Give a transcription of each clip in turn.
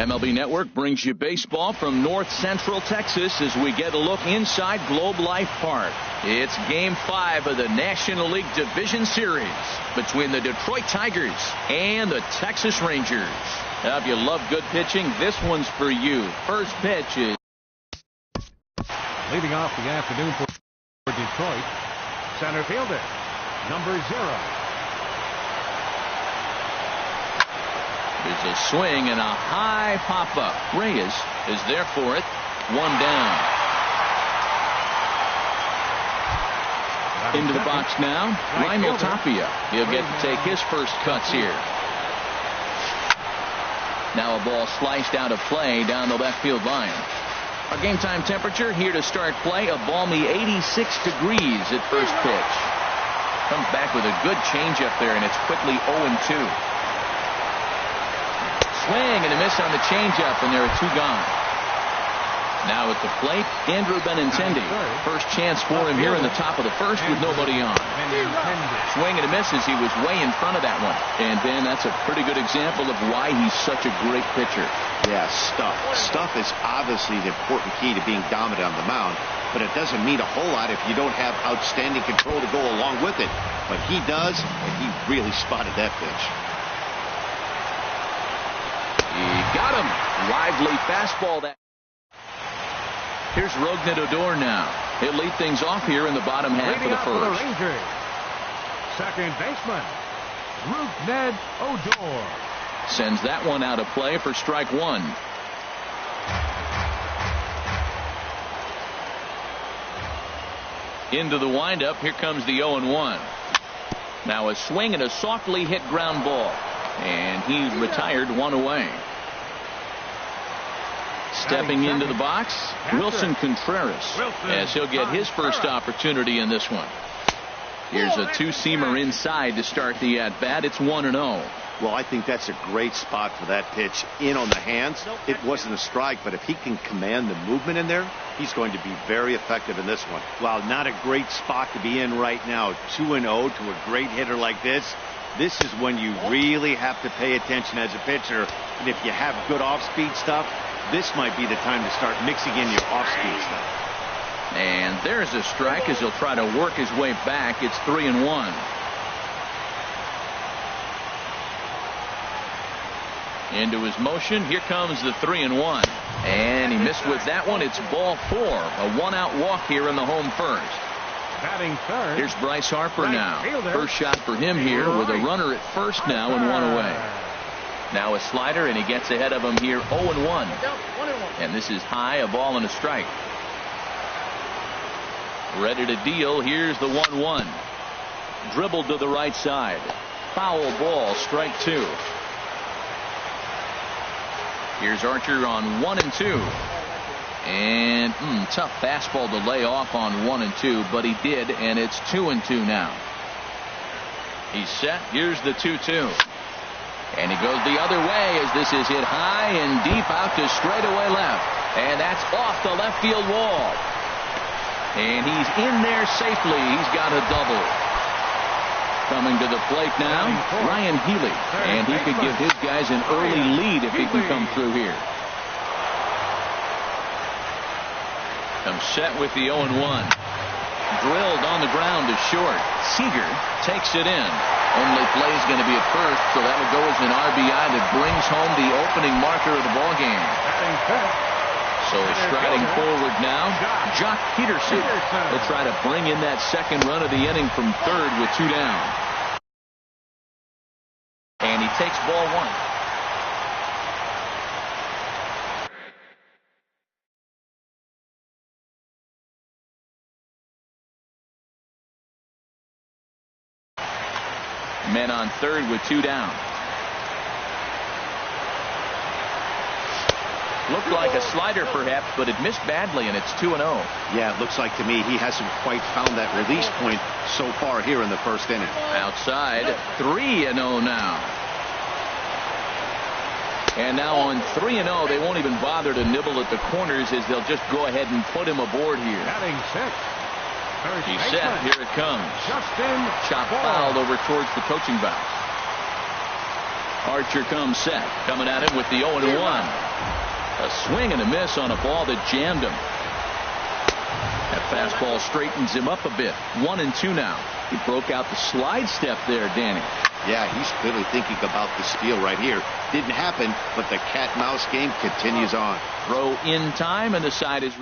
MLB Network brings you baseball from North Central Texas as we get a look inside Globe Life Park. It's Game 5 of the National League Division Series between the Detroit Tigers and the Texas Rangers. Now, if you love good pitching, this one's for you. First pitch is leading off the afternoon for Detroit, center fielder, number 0. There's a swing and a high pop-up. Reyes is there for it. One down. Into the box now. Raimel Tapia. He'll get to take his first cuts here. Now a ball sliced out of play down the left field line. Our game time temperature here to start play, a balmy 86 degrees at first pitch. Comes back with a good changeup there, and it's quickly 0-2. Swing and a miss on the changeup, and there are 2 gone. Now at the plate, Andrew Benintendi. First chance for him here in the top of the first with nobody on. Swing and a miss as he was way in front of that one. And Ben, that's a pretty good example of why he's such a great pitcher. Yeah, stuff. Stuff is obviously the important key to being dominant on the mound, but it doesn't mean a whole lot if you don't have outstanding control to go along with it. But he does, and he really spotted that pitch. He got him. Lively fastball. That. Here's Rougned Odor now. He'll lead things off here in the bottom half of the first. For the Rangers, second baseman, Rougned Odor. Sends that one out of play for strike 1. Into the windup. Here comes the 0-1. Now a swing and a softly hit ground ball. And he's retired, 1 away. Stepping into the box, Wilson Contreras, as he'll get his first opportunity in this one. Here's a 2-seamer inside to start the at-bat. It's 1-0. Well, I think that's a great spot for that pitch. In on the hands. It wasn't a strike, but if he can command the movement in there, he's going to be very effective in this one. Well, not a great spot to be in right now. 2-0 to a great hitter like this. This is when you really have to pay attention as a pitcher. And if you have good off-speed stuff, this might be the time to start mixing in your off-speed stuff. And there's a strike as he'll try to work his way back. It's 3-1. Into his motion. Here comes the 3-1. And he missed with that one. It's ball 4. A 1-out walk here in the home first. Batting third. Here's Bryce Harper now. First shot for him here with a runner at first now and 1 away. Now a slider, and he gets ahead of him here 0-1. And this is high, a ball and a strike. Ready to deal. Here's the 1-1. Dribbled to the right side. Foul ball, strike 2. Here's Archer on 1-2. And tough fastball to lay off on 1-2, but he did, and it's 2-2 now. He's set. Here's the 2-2. And he goes the other way as this is hit high and deep out to straightaway left. And that's off the left field wall. And he's in there safely. He's got a double. Coming to the plate now, Ryan Healy. And he could give his guys an early lead if he can come through here. Comes set with the 0-1. Drilled on the ground to short. Seager takes it in. Only play is going to be at first, so that'll go as an RBI that brings home the opening marker of the ballgame. So striding forward now, Jock Peterson will try to bring in that second run of the inning from third with 2 down. And he takes ball 1. Men on third with 2 down. Looked like a slider perhaps, but it missed badly, and it's 2-0. Yeah, it looks like to me he hasn't quite found that release point so far here in the first inning. Outside, 3-0 now. And now on 3-0, they won't even bother to nibble at the corners as they'll just go ahead and put him aboard here. Batting 6. He's set. Here it comes. Chop fouled over towards the coaching box. Archer comes set. Coming at him with the 0-1. A swing and a miss on a ball that jammed him. That fastball straightens him up a bit. 1-2 now. He broke out the slide step there, Danny. Yeah, he's clearly thinking about the steal right here. Didn't happen, but the cat-mouse game continues on. Throw in time, and the side is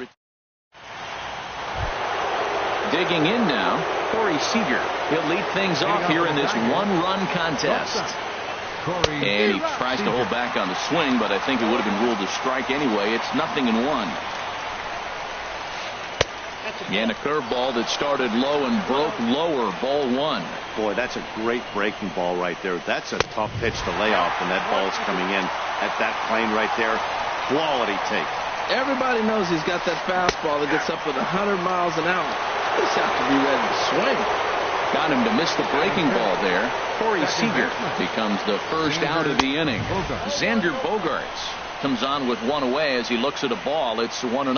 digging in now. Corey Seager. He'll lead things off here in this one-run contest. And he tries to hold back on the swing, but I think it would have been ruled a strike anyway. It's 0-1. And a curveball that started low and broke lower. Ball 1. Boy, that's a great breaking ball right there. That's a tough pitch to lay off when that ball's coming in at that plane right there. Quality take. Everybody knows he's got that fastball that gets up with 100 miles an hour. He just have to be ready to swing. Got him to miss the breaking ball there. Corey Seager becomes the first out of the inning. Xander Bogaerts comes on with one away as he looks at a ball. It's 1-0.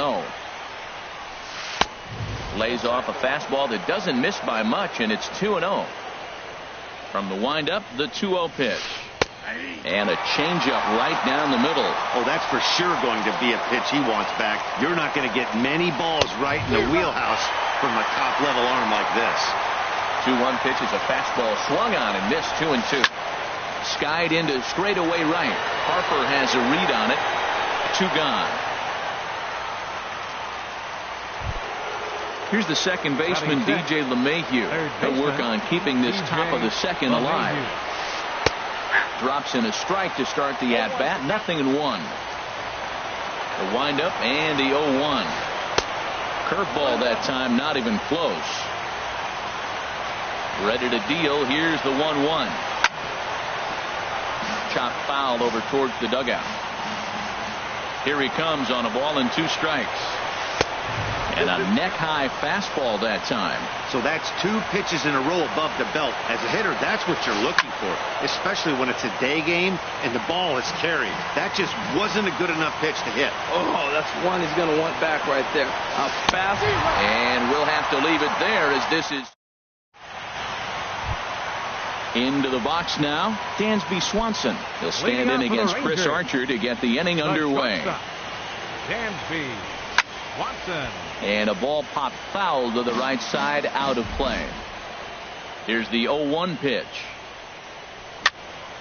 Lays off a fastball that doesn't miss by much, and it's 2-0. From the windup, the 2-0 pitch. And a changeup right down the middle. Oh, that's for sure going to be a pitch he wants back. You're not going to get many balls right in the wheelhouse from a top-level arm like this. 2-1 pitch is a fastball swung on and missed. 2-2. Skied into straightaway right. Harper has a read on it. 2 gone. Here's the second baseman, DJ LeMahieu. He'll work on keeping this top of the second alive. Drops in a strike to start the at-bat. 0-1. The windup and the 0-1. Curveball that time, not even close. Ready to deal. Here's the 1-1. Chopped foul over towards the dugout. Here he comes on a ball and 2 strikes. And a neck-high fastball that time. So that's 2 pitches in a row above the belt. As a hitter, that's what you're looking for, especially when it's a day game and the ball is carried. That just wasn't a good enough pitch to hit. Oh, that's one he's going to want back right there. A fast. And we'll have to leave it there as this is into the box now. Dansby Swanson. He'll stand in against Chris Archer to get the inning underway. Dansby Swanson. And a ball popped foul to the right side, out of play. Here's the 0-1 pitch.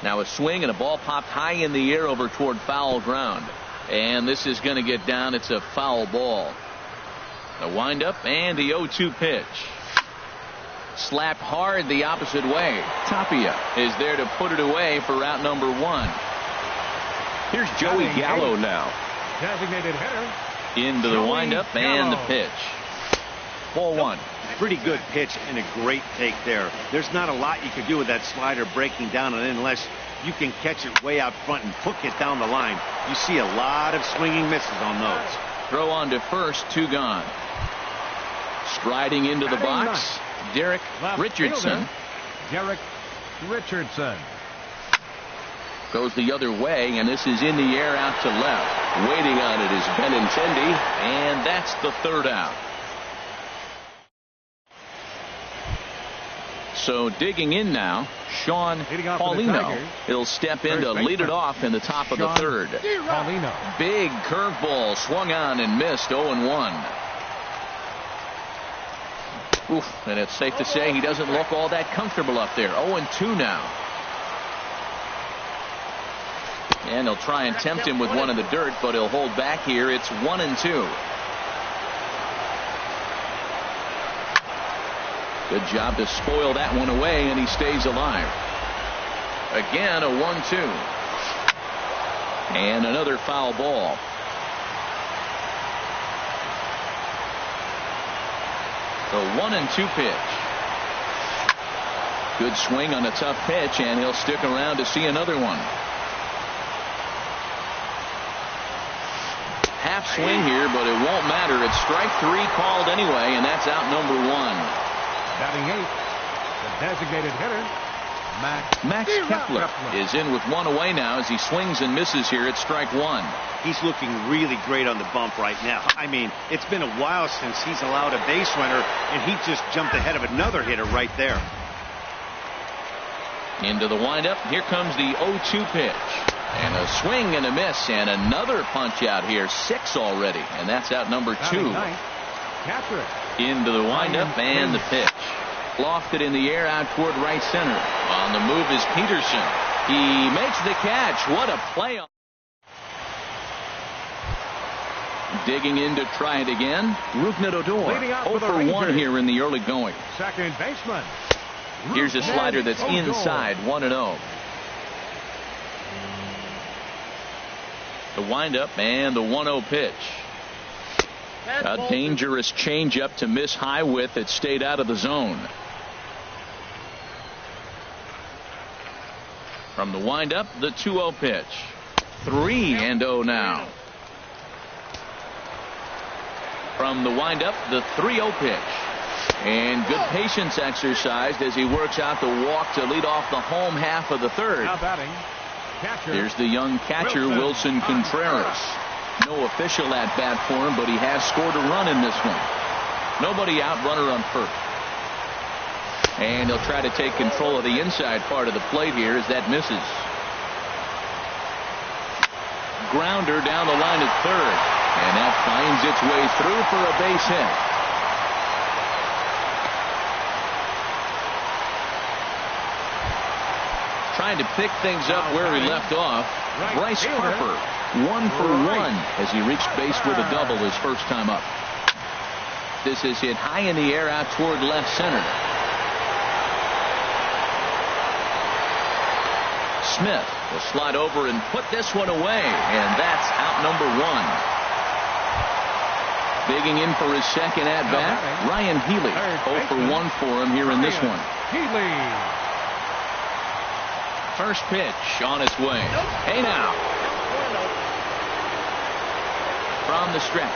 Now a swing and a ball popped high in the air over toward foul ground. And this is going to get down. It's a foul ball. The windup and the 0-2 pitch. Slapped hard the opposite way. Tapia is there to put it away for out number 1. Here's Joey Gallo now. Designated hitter. Into the windup and the pitch. Ball 1. Pretty good pitch and a great take there. There's not a lot you can do with that slider breaking down on it unless you can catch it way out front and hook it down the line. You see a lot of swinging misses on those. Throw on to first, 2 gone. Striding into the box, Derek Richardson. Derek Richardson. Goes the other way, and this is in the air out to left. Waiting on it is Benintendi, and that's the 3rd out. So digging in now, Sean Paulino. He'll step in to lead it off in the top of the 3rd. Paulino. Big curveball swung on and missed. 0-1. Oof, and it's safe to say he doesn't look all that comfortable up there. 0-2 now. And they'll try and tempt him with one in the dirt, but he'll hold back here. It's 1-2. Good job to spoil that one away, and he stays alive. Again, a 1-2. And another foul ball. The 1-2 pitch. Good swing on a tough pitch, and he'll stick around to see another one. Half swing here, but it won't matter. It's strike 3 called anyway, and that's out number 1. Batting 8, the designated hitter, Max Kepler is in with one away now as he swings and misses here at strike 1. He's looking really great on the bump right now. I mean, it's been a while since he's allowed a base runner, and he just jumped ahead of another hitter right there. Into the windup. Here comes the 0-2 pitch. And a swing and a miss, and another punch out here. 6 already, and that's out number 2. Into the windup and the pitch. Lofted in the air out toward right center. On the move is Peterson. He makes the catch. What a play. Digging in to try it again. Rougned Odor. 0 for 1 here in the early going. Second baseman. Here's a slider that's inside. 1-0. The windup and the 1-0 pitch. A dangerous changeup to miss high with. It stayed out of the zone. From the windup, the 2-0 pitch. 3-0 now. From the windup, the 3-0 pitch. And good patience exercised as he works out the walk to lead off the home half of the third. Now batting, Here's the young catcher, Wilson Contreras. No official at bat for him, but he has scored a run in this one. Nobody out, runner on first. And he'll try to take control of the inside part of the plate here as that misses. Grounder down the line at third. And that finds its way through for a base hit. Trying to pick things up where he left off. Bryce Harper, 1 for 1 as he reached base with a double his first time up. This is hit high in the air out toward left center. Smith will slide over and put this one away, and that's out number 1. Digging in for his second at bat, Ryan Healy. 0 for 1 for him here in this one. First pitch on its way. Hey now. From the stretch.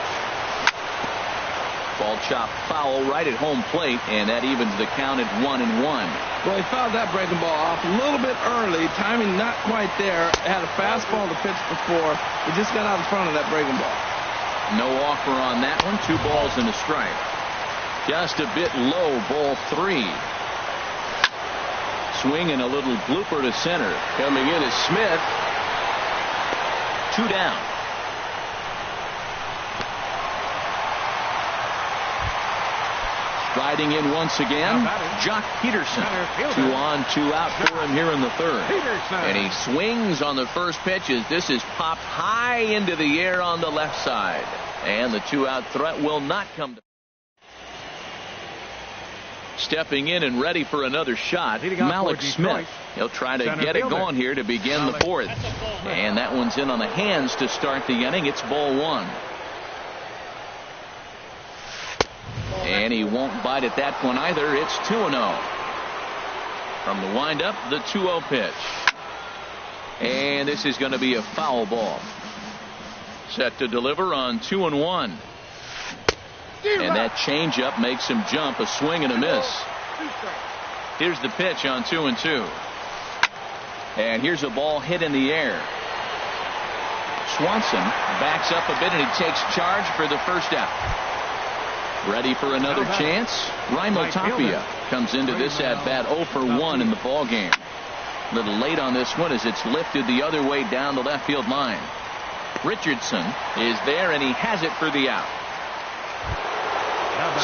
Ball chopped foul right at home plate, and that evens the count at 1-1. Well, he fouled that breaking ball off a little bit early. Timing not quite there. Had a fastball to pitch before. He just got out in front of that breaking ball. No offer on that one. 2 balls and a strike. Just a bit low. Ball 3. Swing and a little blooper to center. Coming in is Smith. 2 down. Striding in once again, Jock Peterson. 2 on, 2 out for him here in the third. And he swings on the first pitch as this is popped high into the air on the left side. And the 2-out threat will not come to. Stepping in and ready for another shot, Malik Smith. He'll try to get it going here to begin the fourth. And that one's in on the hands to start the inning. It's ball 1. And he won't bite at that one either. It's 2-0. From the windup, the 2-0 pitch. And this is going to be a foul ball. Set to deliver on 2-1. And that changeup makes him jump. A swing and a miss. Here's the pitch on 2-2. And here's a ball hit in the air. Swanson backs up a bit and he takes charge for the first out. Ready for another chance. Raimo Tapia comes into this at bat 0 for 1 in the ball game. A little late on this one as it's lifted the other way down the left field line. Richardson is there and he has it for the out.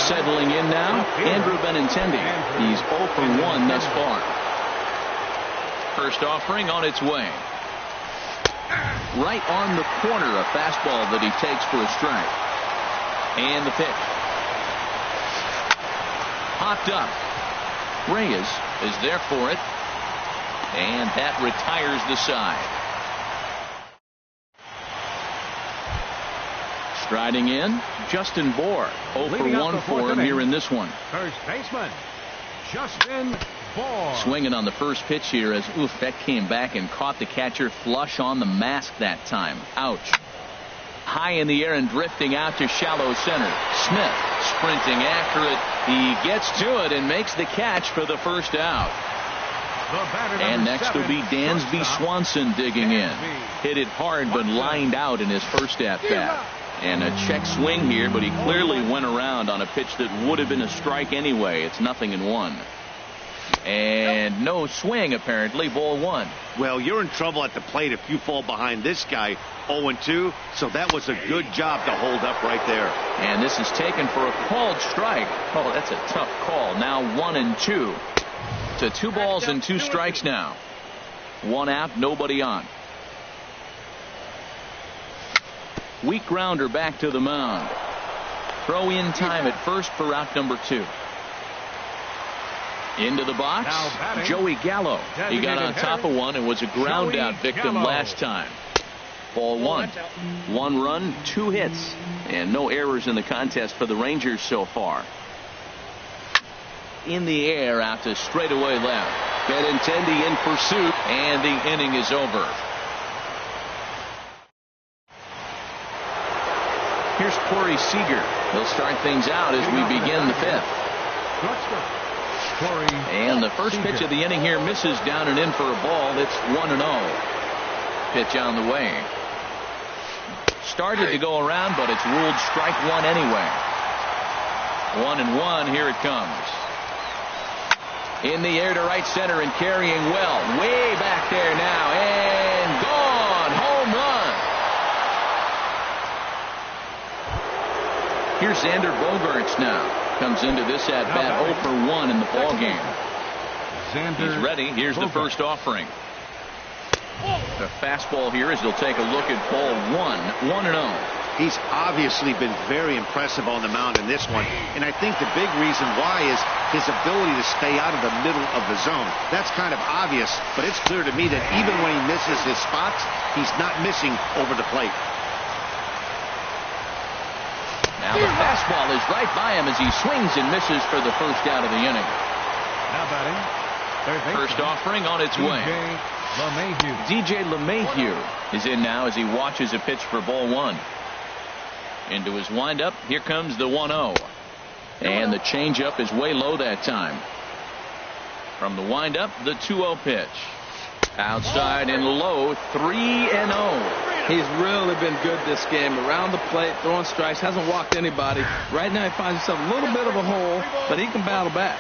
Settling in now, Andrew Benintendi. He's 0 for 1 thus far. First offering on its way. Right on the corner, a fastball that he takes for a strike. And the pitch. Popped up. Reyes is there for it. And that retires the side. Striding in, Justin Bour. 0 for 1 for him here in this one. First baseman, Justin Bour. Swinging on the first pitch here as that came back and caught the catcher flush on the mask that time. Ouch. High in the air and drifting out to shallow center. Smith sprinting after it. He gets to it and makes the catch for the first out. And next will be Dansby Swanson digging in. Hit it hard but lined out in his first at bat. And a check swing here, but he clearly went around on a pitch that would have been a strike anyway. It's 0-1. And no swing, apparently. Ball 1. Well, you're in trouble at the plate if you fall behind this guy 0-2. So that was a good job to hold up right there. And this is taken for a called strike. Oh, that's a tough call. Now 1-2. To 2 balls and 2 strikes now. 1 out, nobody on. Weak grounder back to the mound. Throw in time at first for out number 2. Into the box, Joey Gallo. He got on top of one and was a ground out victim last time. Ball 1. 1 run, 2 hits, and no errors in the contest for the Rangers so far. In the air out to straightaway left. Benintendi in pursuit, and the inning is over. Here's Corey Seager. He'll start things out as we begin the 5th. And the first pitch of the inning here misses down and in for a ball. It's 1-0. Pitch on the way. Started to go around, but it's ruled strike 1 anyway. 1-1. Here it comes. In the air to right center and carrying well. Way back there now. And gone. Home run. Here's Xander Bogaerts now. Comes into this at bat 0 for 1 in the ball game. He's ready. Here's the first offering. The fastball here as he'll take a look at ball 1. 1-0. He's obviously been very impressive on the mound in this one, and I think the big reason why is his ability to stay out of the middle of the zone. That's kind of obvious, but it's clear to me that even when he misses his spots, he's not missing over the plate. Now the fastball is right by him as he swings and misses for the first out of the inning. Now batting. First offering on its way. DJ LeMahieu is in now as he watches a pitch for ball 1. Into his windup. Here comes the 1-0. And the changeup is way low that time. From the windup, the 2-0 pitch. Outside and low, 3-0. He's really been good this game. Around the plate, throwing strikes, hasn't walked anybody. Right now he finds himself a little bit of a hole, but he can battle back.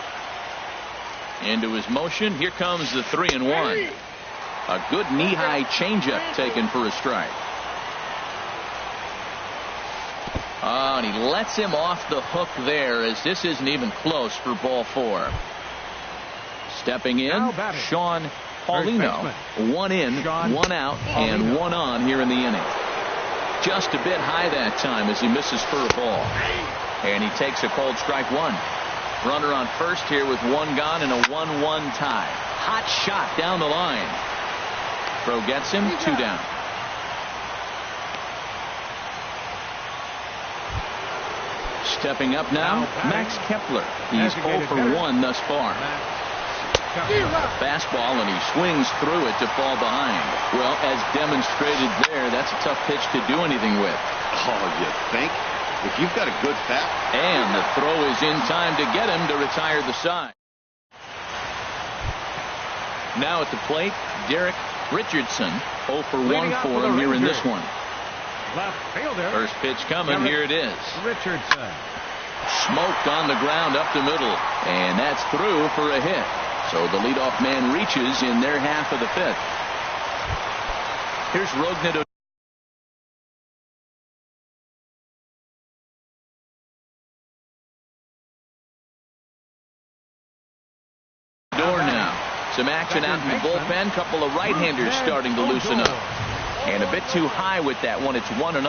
Into his motion, here comes the 3-1. A good knee-high changeup taken for a strike. Oh, and he lets him off the hook there as this isn't even close for ball 4. Stepping in, Sean Paulino. 1 in, 1 out, and 1 on here in the inning. Just a bit high that time as he misses for a ball. And he takes a cold strike 1. Runner on first here with 1 gone and a 1-1 tie. Hot shot down the line. Throw gets him, 2 down. Stepping up now, Max Kepler. He's 0 for 1 thus far. Fastball, and he swings through it to fall behind. Well, as demonstrated there, that's a tough pitch to do anything with. Oh, you think? If you've got a good bat. And the throw is in time to get him to retire the side. Now at the plate, Derek Richardson. 0 for 1 for him here in this one. Left fielder. First pitch coming. Here it is. Richardson. Smoked on the ground up the middle. And that's through for a hit. So the leadoff man reaches in their half of the 5th. Here's Rogna. Door now. Some action out in the bullpen. Couple of right-handers starting to loosen up. And a bit too high with that one. It's 1-0.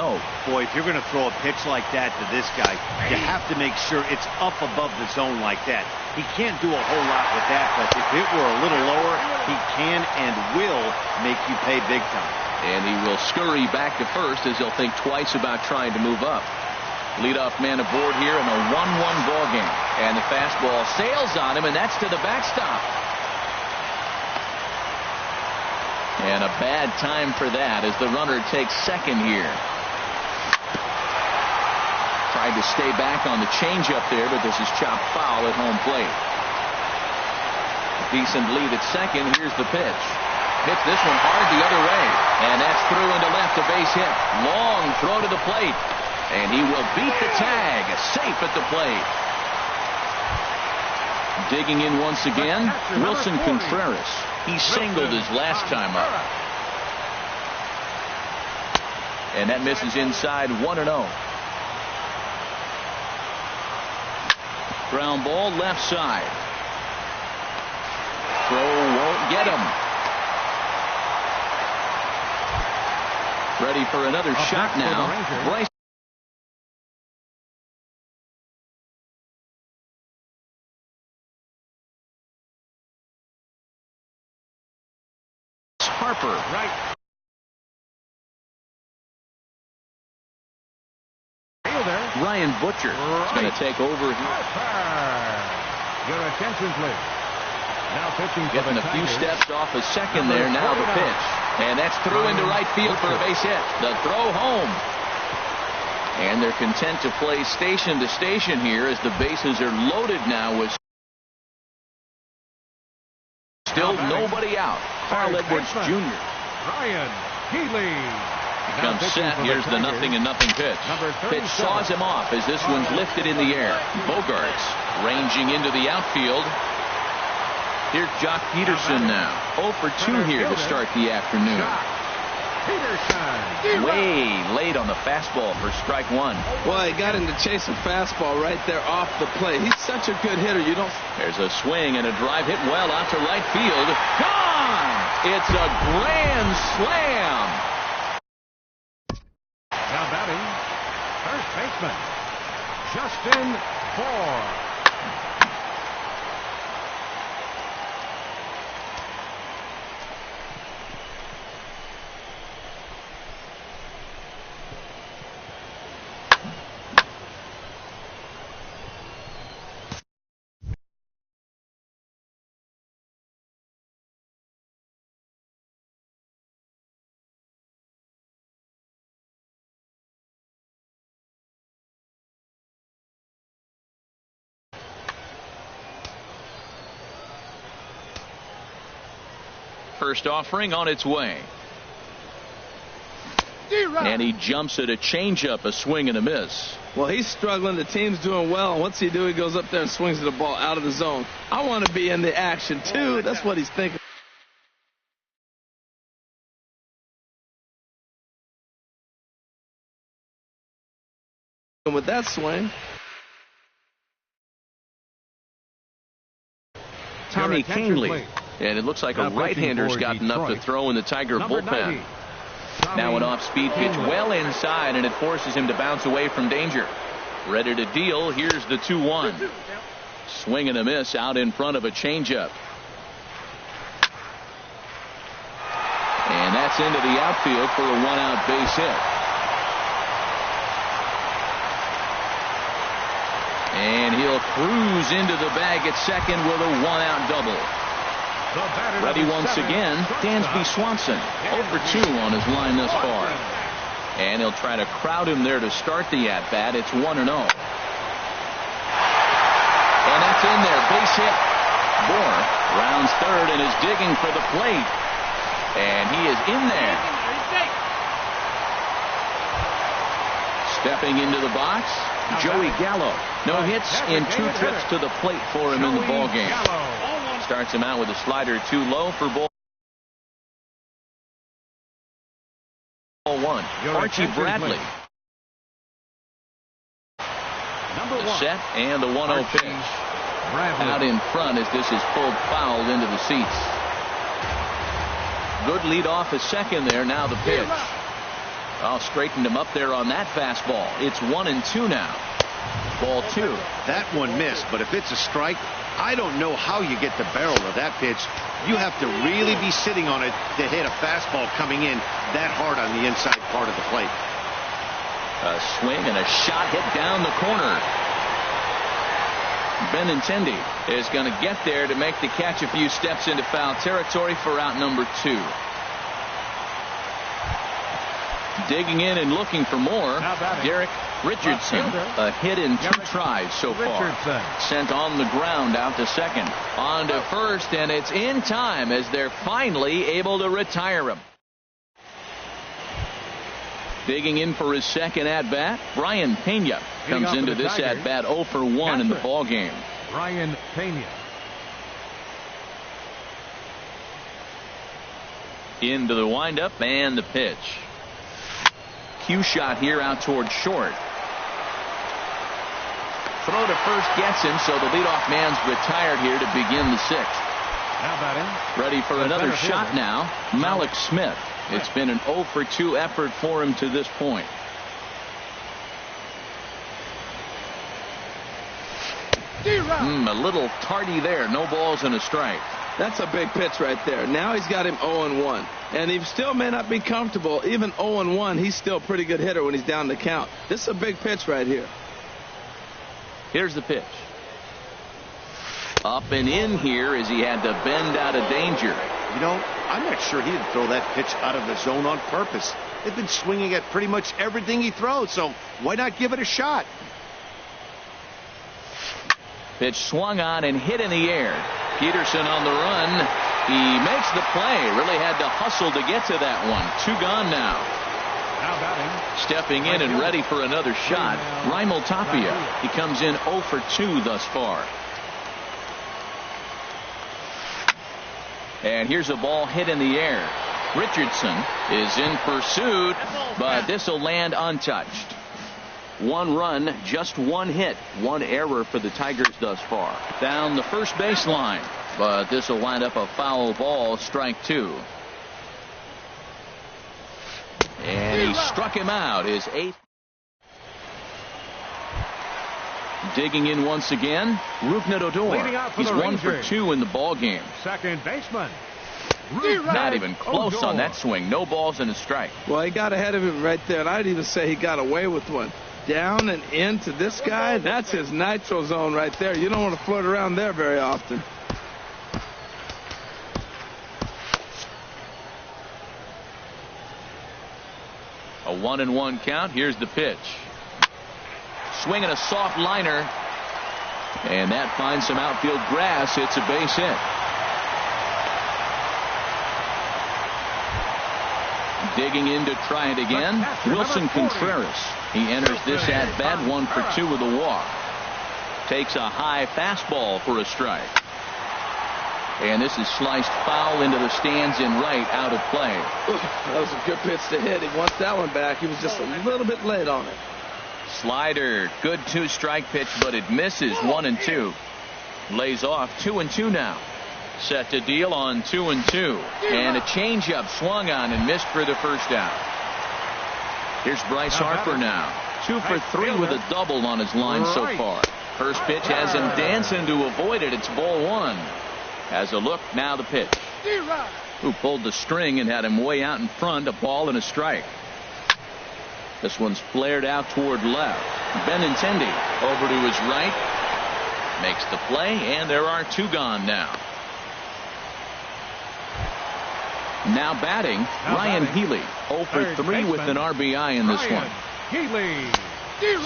Boy, if you're going to throw a pitch like that to this guy, you have to make sure it's up above the zone like that. He can't do a whole lot with that, but if it were a little lower, he can and will make you pay big time. And he will scurry back to first as he'll think twice about trying to move up. Leadoff man aboard here in a 1-1 ball game. And the fastball sails on him, and that's to the backstop. And a bad time for that as the runner takes second here. Tried to stay back on the changeup there, but this is chopped foul at home plate. A decent lead at second. Here's the pitch. Hits this one hard the other way. And that's through into left, a base hit. Long throw to the plate. And he will beat the tag. Safe at the plate. Digging in once again, Wilson Contreras. He singled his last time up. And that misses inside 1-0. Ground ball left side. Throw won't get him. Ready for another shot now. Bryce Harper. Right. Ryan Butcher is going to take over here. Your attention, please. Now pitching for Getting the a few Tigers. steps off a second there. Now the pitch. And that's through into right field for a base hit. The throw home. And they're content to play station to station here as the bases are loaded now with still nobody out. Carl Edwards Jr. Ryan Healy. Comes set. Here's the 0-0 pitch. Pitch saws him off as this one's lifted in the air. Bogarts ranging into the outfield. Here's Jock Peterson now. 0 for 2 here to start the afternoon. Way late on the fastball for strike one. Well, he got him to chase a fastball right there off the plate. He's such a good hitter. You don't. There's a swing and a drive hit well out to right field. Gone! It's a grand slam. Now batting, first baseman, Justin Ford. First offering on its way. And he jumps at a changeup, a swing and a miss. Well, he's struggling. The team's doing well. And what's he do? He goes up there and swings the ball out of the zone. I want to be in the action, too. That's what he's thinking. And with that swing, Tommy attention, Kingley. please. And it looks like Now a right-hander's pitching for gotten up to Detroit. throw in the Tiger Number bullpen. 90, Now an Tommy off-speed pitch Kingley. well inside, and it forces him to bounce away from danger. Ready to deal. Here's the 2-1. Swing and a miss out in front of a changeup. And that's into the outfield for a one-out base hit. And he'll cruise into the bag at second with a one-out double. Ready once again, Dansby Swanson. 0 for 2 on his line thus far. And he'll try to crowd him there to start the at-bat. It's 1-0. And that's in there. Base hit. Bohr rounds third and is digging for the plate. And he is in there. Stepping into the box, Joey Gallo. No hits in 2 trips to the plate for him in the ballgame. Starts him out with a slider too low for ball one. Archie Bradley. The set and the 1-0 pitch. Out in front as this is pulled foul into the seats. Good lead off a second there. Now the pitch. Oh, straightened him up there on that fastball. It's 1-2 now. Ball 2. That one missed, but if it's a strike, I don't know how you get the barrel of that pitch. You have to really be sitting on it to hit a fastball coming in that hard on the inside part of the plate. A swing and a shot hit down the corner. Benintendi is going to get there to make the catch a few steps into foul territory for out number 2. Digging in and looking for more, Derek Richardson. A hit in 2 tries so far. Sent on the ground out to second. On to first, and it's in time as they're finally able to retire him. Digging in for his second at-bat, Brian Pena comes into this at-bat 0 for 1 in the ballgame. Brian Pena. Into the windup and the pitch. Cue shot here out towards short. Throw to first gets him, so the leadoff man's retired here to begin the sixth. Now batting. Ready for another shot now, Malik Smith. It's been an 0 for 2 effort for him to this point. A little tardy there. No balls and a strike. That's a big pitch right there. Now he's got him 0-1. And he still may not be comfortable. Even 0-1, he's still a pretty good hitter when he's down the count. This is a big pitch right here. Here's the pitch. Up and in here as he had to bend out of danger. You know, I'm not sure he didn't throw that pitch out of the zone on purpose. They've been swinging at pretty much everything he throws, so why not give it a shot? Pitch swung on and hit in the air. Peterson on the run. He makes the play. Really had to hustle to get to that one. 2 gone now. Now batting. Stepping in and ready for another shot, Raimel Tapia. He comes in 0 for 2 thus far. And here's a ball hit in the air. Richardson is in pursuit, but this will land untouched. 1 run, just 1 hit, 1 error for the Tigers thus far. Down the first baseline, but this will wind up a foul ball, strike 2. And he struck him out, his 8th. Digging in once again, Rougned Odor. He's 1 for 2 in the ball game. Second baseman. Not even close on that swing. No balls and a strike. Well, he got ahead of him right there, and I'd even say he got away with one. Down and into this guy, that's his nitro zone right there. You don't want to float around there very often. A 1-1 count. Here's the pitch. Swinging a soft liner, and that finds some outfield grass. It's a base hit. Digging in to try it again, Wilson Contreras. He enters this at bat 1 for 2 with a walk. Takes a high fastball for a strike. And this is sliced foul into the stands in right, out of play. That was a good pitch to hit. He wants that one back. He was just a little bit late on it. Slider, good 2-strike pitch, but it misses. 1-2. Lays off 2-2 now. Set to deal on 2-2. And a changeup swung on and missed for the first out. Here's Bryce Harper now. 2 for 3 with a double on his line so far. First pitch has him dancing to avoid it. It's ball 1. Has a look, now the pitch. Who pulled the string and had him way out in front. A ball and a strike. This one's flared out toward left. Benintendi over to his right. Makes the play, and there are 2 gone now. Now batting, Ryan Healy. 0 for 3 with an RBI in this one. Healy.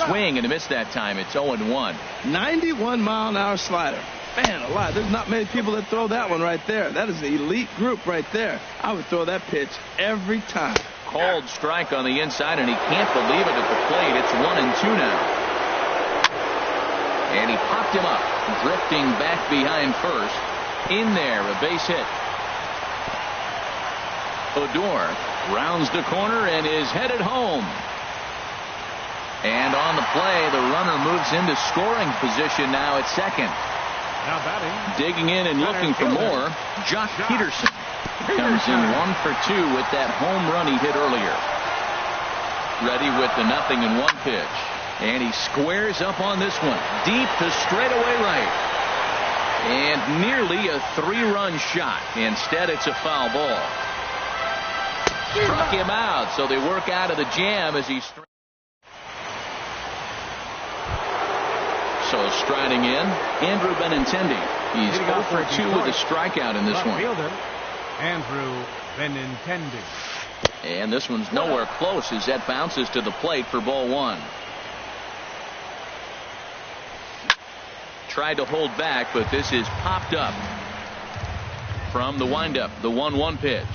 Swing and a miss that time. It's 0-1. 91-mile-an-hour slider. Man alive, there's not many people that throw that one right there. That is an elite group right there. I would throw that pitch every time. Called strike on the inside, and he can't believe it at the plate. It's 1-2 now. And he popped him up, drifting back behind first. In there, a base hit. Odor rounds the corner and is headed home. And on the play, the runner moves into scoring position now at second. Now batting. Digging in and looking for more, Jock Peterson. Comes in 1 for 2 with that home run he hit earlier. Ready with the 0-1 pitch. And he squares up on this one. Deep to straightaway right. And nearly a 3-run shot. Instead, it's a foul ball. Struck him out, so they work out of the jam as he. So striding in, Andrew Benintendi. He's 0 for 2 with a strikeout in this one. Andrew Benintendi. And this one's nowhere close as that bounces to the plate for ball 1. Tried to hold back, but this is popped up from the windup. The 1-1 pitch.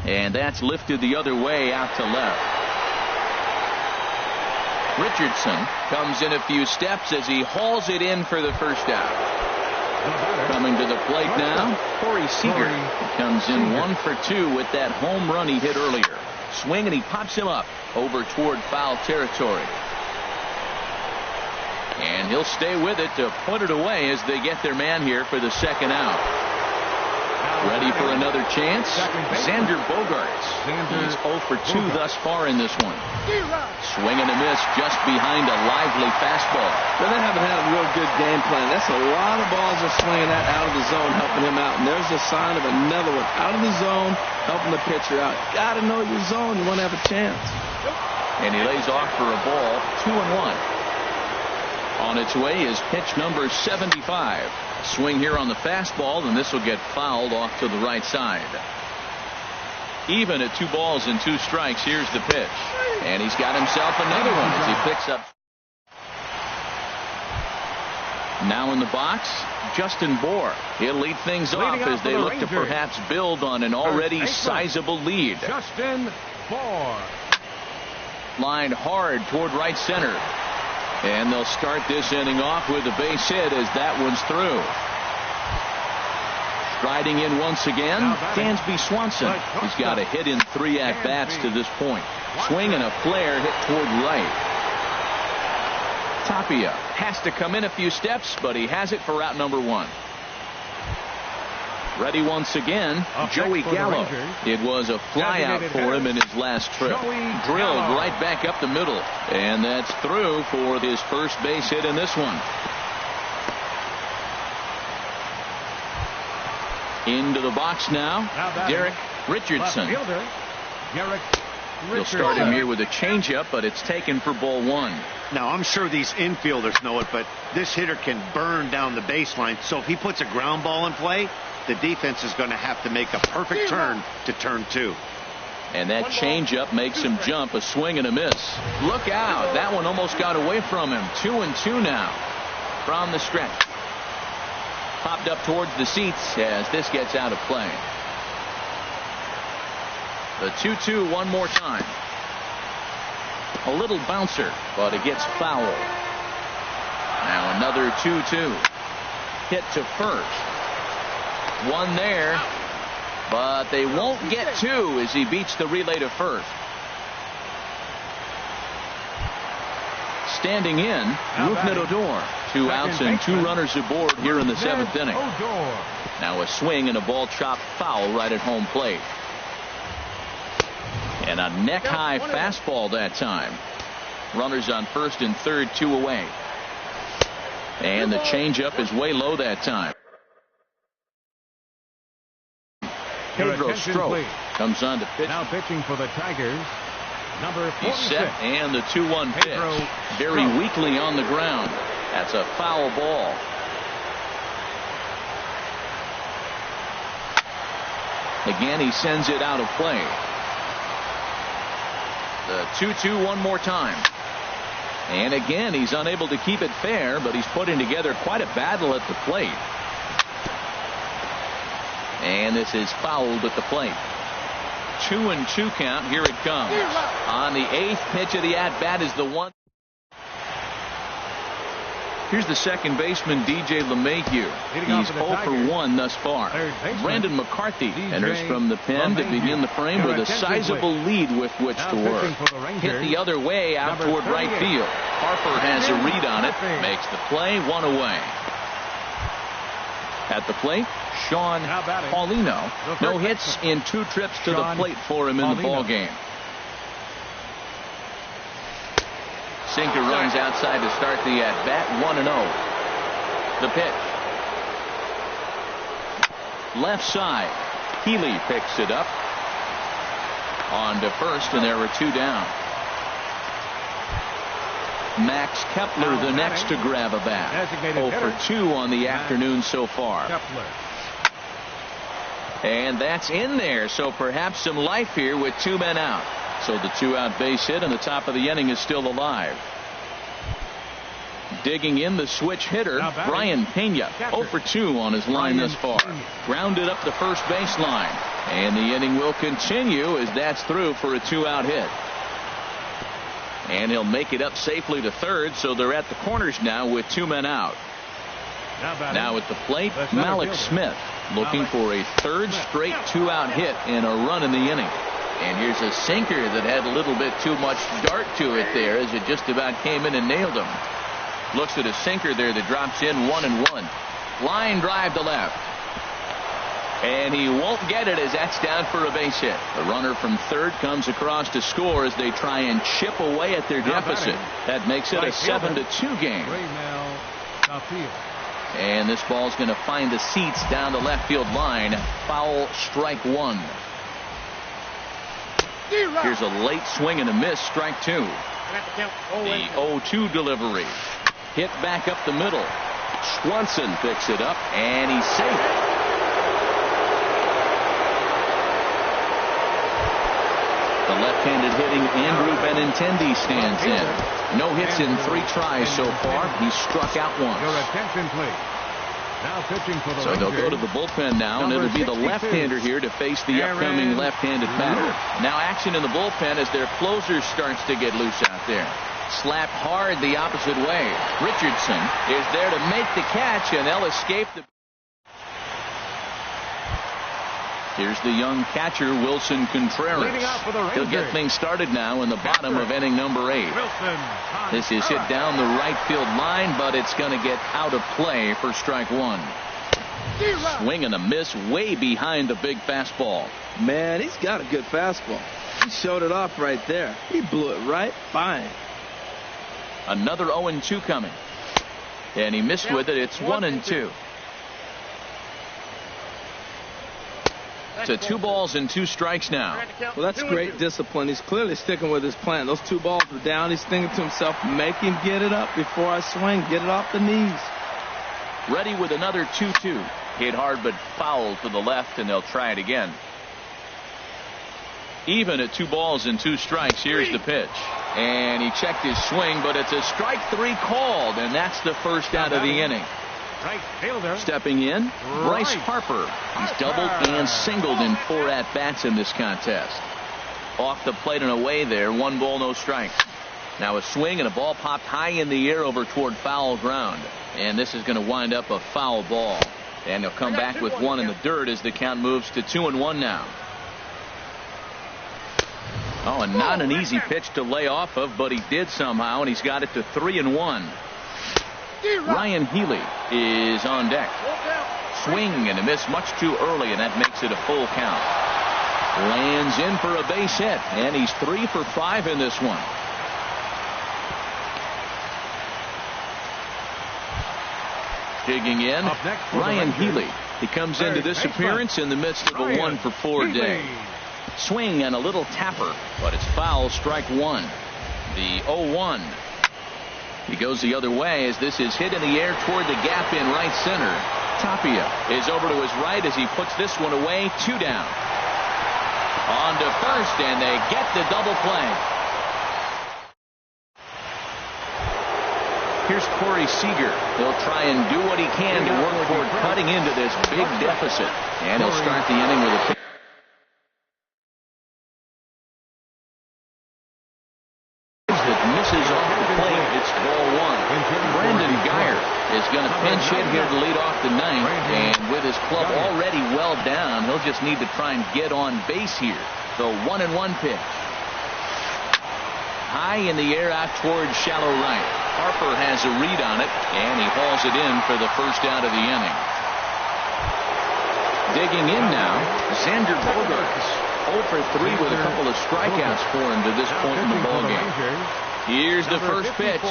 And that's lifted the other way out to left. Richardson comes in a few steps as he hauls it in for the first out. Coming to the plate now, Corey Seager. He comes in 1 for 2 with that home run he hit earlier. Swing and he pops him up over toward foul territory. And he'll stay with it to put it away as they get their man here for the second out. Ready for another chance? Xander Bogaerts. He's 0 for 2 thus far in this one. Swing and a miss just behind a lively fastball. Well, they haven't had a real good game plan. That's a lot of balls they're swinging at out of the zone, helping him out. And there's a sign of another one out of the zone, helping the pitcher out. Got to know your zone. You want to have a chance. And he lays off for a ball, 2-1. On its way is pitch number 75. Swing here on the fastball, and this will get fouled off to the right side. Even at 2 balls and 2 strikes, here's the pitch. And he's got himself another one as he picks up. Now in the box, Justin Bour. He'll lead things off as they look to perhaps build on an already sizable lead. Justin Bour. Lined hard toward right center. And they'll start this inning off with a base hit as that one's through. Striding in once again, Dansby Swanson. He's got a hit in 3 at-bats to this point. Swing and a flare hit toward right. Tapia has to come in a few steps, but he has it for out number 1. Ready once again, Joey Gallo. It was a flyout for him in his last trip. Drilled right back up the middle. And that's through for his first base hit in this one. Into the box now, Derek Richardson. He'll start him here with a changeup, but it's taken for ball 1. Now, I'm sure these infielders know it, but this hitter can burn down the baseline. So if he puts a ground ball in play, the defense is going to have to make a perfect turn to turn 2. And that changeup makes him jump. A swing and a miss. Look out. That one almost got away from him. 2-2 now from the stretch. Popped up towards the seats as this gets out of play. The 2-2 one more time. A little bouncer, but it gets foul. Now another 2-2. Hit to first. One there, but they won't get 2 as he beats the relay to first. Standing in, Rougned Odor. 2 outs and 2 runners aboard here in the 7th inning. Now a swing and a ball chopped foul right at home plate. And a neck-high fastball that time. Runners on first and third, 2 away. And the changeup is way low that time. Pedro Strop comes on to pitch. Now pitching for the Tigers, number 46. He's set, and the 2-1 pitch. Very weakly on the ground. That's a foul ball. Again, he sends it out of play. The 2-2 one more time. And again, he's unable to keep it fair, but he's putting together quite a battle at the plate. And this is fouled at the plate. 2-2 count. Here it comes. On the 8th pitch of the at-bat is the one. Here's the second baseman, DJ LeMahieu. He's 0 for 1 thus far. Brandon McCarthy enters from the pen to begin the frame with a sizable lead with which to work. Hit the other way out toward right field. Harper has a read on it. Makes the play, 1 away. At the plate, Sean Paulino. No hits in 2 trips to the plate for him in the ballgame. Sinker runs outside to start the at-bat, 1-0. The pitch. Left side. Healy picks it up. On to first, and there are 2 down. Max Kepler the next to grab a bat. 0 for 2 on the afternoon so far. And that's in there, so perhaps some life here with 2 men out. So the 2-out base hit and the top of the inning is still alive. Digging in the switch hitter, Brian Pena. 0 for 2 on his line thus far. Grounded up the first baseline. And the inning will continue as that's through for a 2-out hit. And he'll make it up safely to third, so they're at the corners now with 2 men out. Now at the plate, Malik Smith looking for a third straight two-out hit and a run in the inning. And here's a sinker that had a little bit too much dart to it there as it just about came in and nailed him. Looks at a sinker there that drops in 1-1. Line drive to left. And he won't get it as that's down for a base hit. The runner from third comes across to score as they try and chip away at their deficit. That makes it a 7-2 game. And this ball's going to find the seats down the left field line. Foul, strike one. Here's a late swing and a miss, strike two. The 0-2 delivery. Hit back up the middle. Swanson picks it up and he's safe. The left-handed hitting Andrew Benintendi stands in. No hits in 3 tries so far. He's struck out once. Your attention, please. Now pitching for the So they'll go to the bullpen now, and it'll be the left-hander here to face the upcoming left-handed batter. Now action in the bullpen as their closer starts to get loose out there. Slapped hard the opposite way. Richardson is there to make the catch, and they'll escape the... Here's the young catcher, Wilson Contreras. He'll get things started now in the bottom of inning number 8. This is hit down the right field line, but it's going to get out of play for strike one. Swing and a miss way behind the big fastball. Man, he's got a good fastball. He showed it off right there. He blew it right by him. Another 0-2 coming. And he missed with it. It's 1-2. To 2 balls and 2 strikes now. Well, that's great discipline. He's clearly sticking with his plan. Those 2 balls were down. He's thinking to himself, make him get it up before I swing. Get it off the knees. Ready with another 2-2. Hit hard but foul to the left, and they'll try it again. Even at 2 balls and 2 strikes. Here's the pitch. And he checked his swing, but it's a strike 3 called, and that's the first out of the inning. Right fielder. Stepping in, Bryce Harper. He's doubled and singled in 4 at-bats in this contest. Off the plate and away there, 1 ball, no strikes. Now a swing and a ball popped high in the air over toward foul ground. And this is going to wind up a foul ball. And he'll come back with 1 in the dirt as the count moves to 2-1 now. Oh, and not an easy pitch to lay off of, but he did somehow, and he's got it to 3-1. Ryan Healy is on deck. Swing and a miss much too early, and that makes it a full count. Lands in for a base hit, and he's 3 for 5 in this one. Digging in, Ryan Healy. He comes into this appearance in the midst of a 1 for 4 day. Swing and a little tapper, but it's foul, strike 1. The 0-1. He goes the other way as this is hit in the air toward the gap in right center. Tapia is over to his right as he puts this one away. 2 down. On to first, and they get the double play. Here's Corey Seager. He'll try and do what he can to work toward cutting into this big deficit. And he'll start the inning with a pitch that misses off the plate. It's ball 1. Brandon Geyer is going to pinch hit here to lead off the 9th. And with his club already well down, he'll just need to try and get on base here. The 1-1 pitch. High in the air out towards shallow right. Harper has a read on it, and he hauls it in for the first out of the inning. Digging in now, Xander Bogaerts. 0 for 3 with a couple of strikeouts for him to this point in the ballgame. Here's the first pitch.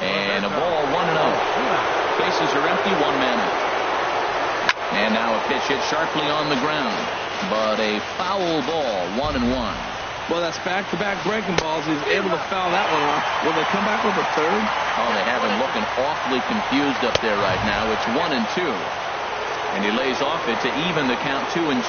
And a ball, 1-0. Bases are empty, 1 man out. And now a pitch hit sharply on the ground. But a foul ball, 1-1. Well, that's back-to-back breaking balls. He's able to foul that one off. Will they come back with a third? Oh, they have him looking awfully confused up there right now. It's 1-2. And he lays off it to even the count 2-2.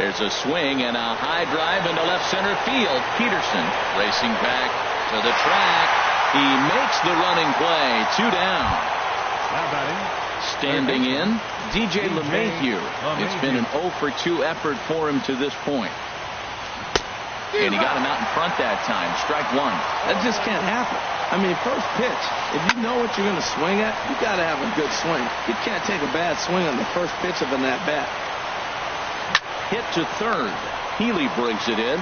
There's a swing and a high drive into left center field. Peterson racing back to the track. He makes the running play. 2 down. Standing in, DJ LeMahieu. It's been an 0 for 2 effort for him to this point. And he got him out in front that time. Strike 1. That just can't happen. I mean, first pitch, if you know what you're going to swing at, you got to have a good swing. You can't take a bad swing on the first pitch of an at-bat. Hit to third. Healy brings it in.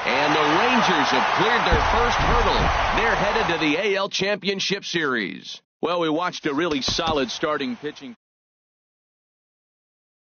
And the Rangers have cleared their first hurdle. They're headed to the AL Championship Series. Well, we watched a really solid starting pitching.